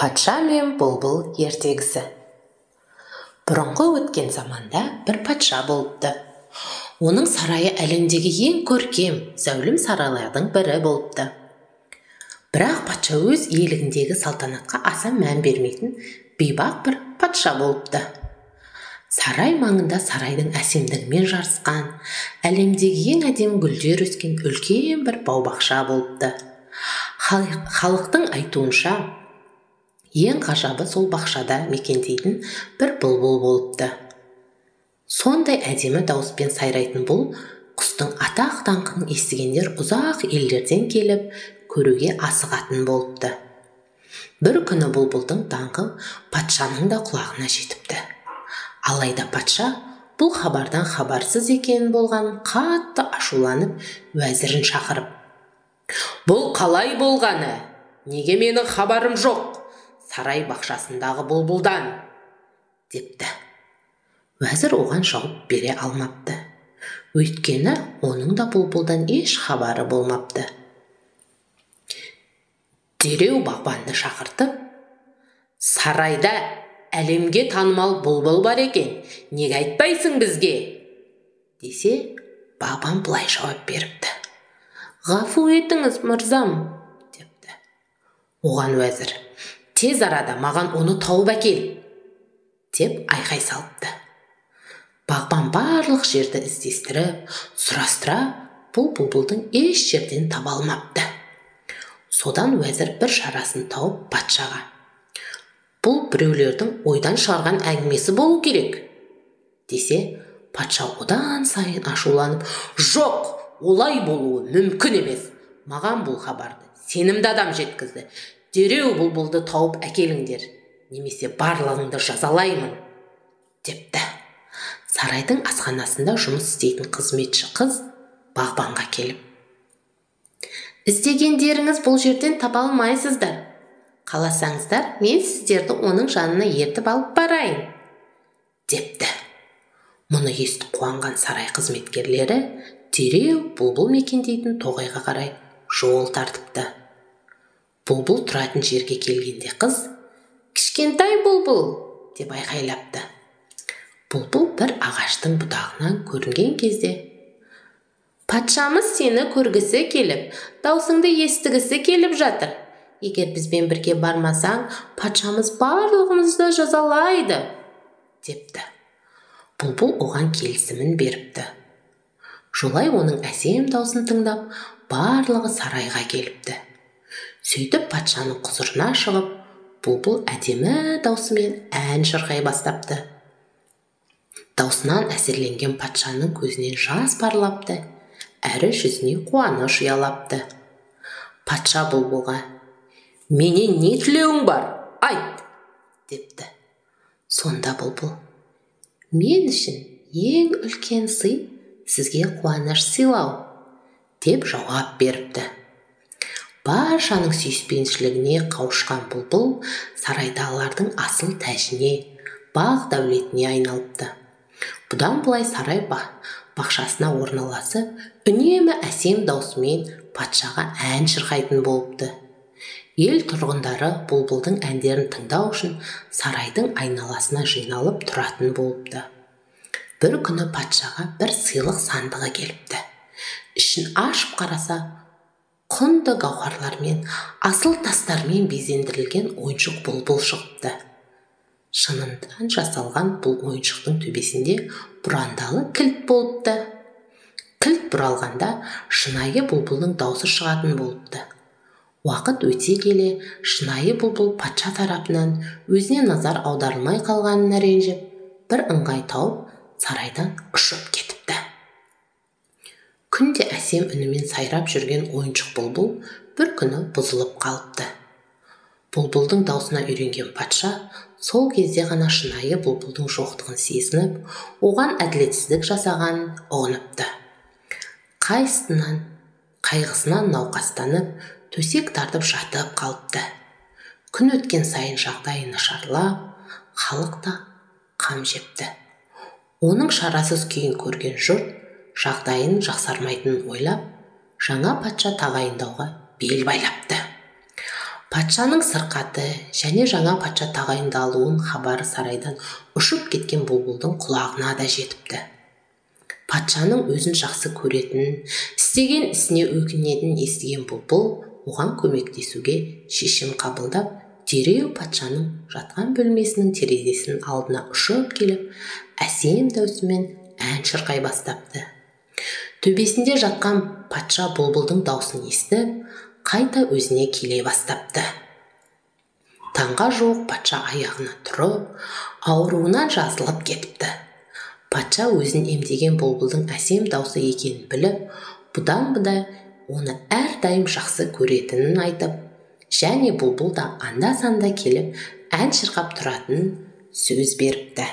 Патша мен бұлбұл ертегісі. Бұрынғы өткен заманда бір патша болыпты. Оның сарайы әлемдегі ең көркем, зәулім сарайлардың бірі болыпты. Бірақ патша өз иелігіндегі салтанатқа аса мән бермейтін бейбақ бір патша болыпты. Сарай маңында сарайдың әсемдігімен жарысқан, әлемдегі ең әдемі гүлдер өскен үлкен бір бау-бақша болыпты. Халықтың айтуынша, ең ғажабы сол бақшада мекендейтін бір бұлбұл болыпты. Сондай әдемі дауыспен сайрайтын бұл құстың атақ-даңқын естігендер ұзақ елдерден келіп, көруге асығатын болыпты. Бір күні бұлбұлдың даңқы патшаның да құлағына жетіпті. Алайда патша бұл хабардан хабарсыз екенін болған қатты ашуланып, уәзірін шақырып: «Бұл қалай болғаны? Неге менің хабарым жоқ? Сарай бақшасындағы бұлбұлдан?» депті. Уәзір оған жауап бере алмапты. Өйткені оның да бұлбұлдан еш хабары болмапты. Дереу бағбанды шақыртып: «Сарайда әлемге танымал бұлбұл бар екен, неге айтпайсың бізге?» десе, бағбан былай жауап беріпті: «Ғафу етіңіз, мырзам», депті. Оған уәзір: «Тез арада маған оны тауып әкел», деп айқай салыпты. Бағбан барлық жерді іздестіріп, сұрастыра, бұл бұлбұлдың еш жерден таба алмапты. Содан уәзір бір шарасын тауып патшаға: «Бұл біреулердің ойдан шығарған әңгімесі болу керек», десе, патша одан сайын ашуланып: «Жоқ, олай болуы мүмкін емес. Маған бұл хабарды сенімді адам жеткізді. Дереу бұлбұлды тауып әкеліңдер, немесе барлығыңды жазалаймын», депті. Сарайдың асханасында жұмыс істейтін қызметші қыз бағбанға келіп: «Іздегендеріңіз бұл жерден таба алмайсыздар. Қаласаңыздар, мен сіздерді оның жанына ертіп алып барайын», депті. Мұны естіп қуанған сарай қызметкерлері дереу бұлбұл мекендейтін тоғайға қарай жол тартыпты. Бұлбұл тұратын жерге келгенде қыз: «Кішкентай бұлбұл», деп айқайлапты. Бұлбұл бір ағаштың бұтағынан көрінген кезде: «Патшамыз сені көргісі келіп, даусыңды естігісі келіп жатыр. Егер бізбен бірге бармасаң, патшамыз барлығымызды жазалайды», депті. Бұлбұл оған келісімін беріпті. Жолай оның әсем даусын тыңдап, барлығы сарайға келіпті. Сөйтіп патшаның құзырына шығып, бұлбұл әдемі даусымен ән шырқай бастапты. Даусынан әсерленген патшаның көзінен жас парлапты, әрі жүзіне қуаныш ұялапты. Патша бұлбұлға: «Менен не тілеуің бар? Айт!» депті. Сонда бұлбұл: «Мен үшін ең үлкен сый сізге қуаныш сыйлау», деп жауап беріпті. Баршаның сүйіспеншілігіне қауышқан бұлбұл сарайдағылардың асыл тәжіне, бақ дәулетіне айналыпты. Бұдан былай сарай бақшасына орналасып, үнемі әсем даусымен патшаға ән шырқайтын болыпты. Ел тұрғындары бұлбұлдың әндерін тыңдау үшін сарайдың айналасына жиналып тұратын болыпты. Бір күні патшаға бір сыйлық сандығы келіпті. Ішін ашып қараса, құнды гауһарлармен, асыл тастармен безендірілген ойыншық бұлбұл шығыпты. Шынынан жасалған бұл ойыншықтың төбесінде бұрандалы кілт болыпты. Кілт бұралғанда шынайы бұлбұлдың даусы шығатын болыпты. Уақыт өте келе, шынайы бұлбұл патша тарапынан өзіне назар аударылмай қалғанына ренжіп, бір ыңғай тауып, сарайдан ұшып кетіпті. Күнде әсем үнімен сайрап жүрген ойыншық бұлбұл бір күні бұзылып қалыпты. Бұлбұлдың даусына үйренген патша сол кезде ғана шынайы бұлбұлдың жоқтығын сезініп, оған әділетсіздік жасағанын ұғыныпты. Қайғысынан науқастанып, төсек тартып жатып қалыпты. Күн өткен сайын жағдайы нашарлап, халық та қам жепті. Оның шарасыз күйін көрген жұрт жағдайын жақсармайтынын ойлап, жаңа патша тағайындауға бел байлапты. Патшаның сырқаты және жаңа патша тағайындалуын хабары сарайдан ұшып кеткен бұлбұлдың құлағына да жетіпті. Патшаның өзін жақсы көретін, істеген ісіне өкінетін естіген бұлбұл оған көмектесуге шешім қабылдап, дереу патшаның жатқан бөлмесінің терезесінің алдына ұшып келіп, әсем даусымен ән шырқай бастапты. Төбесінде жатқан патша бұлбұлдың даусын естіп, қайта өзіне келе бастапты. Таңға жуық патша аяғына тұрып, ауруынан жазылып кетіпті. Патша өзін емдеген бұлбұлдың әсем даусы екенін біліп, бұдан-бұда оны әрдайым жақсы көретінін айтып, және бұлбұл да анда-санда келіп ән шырқап тұратын сөз беріпті.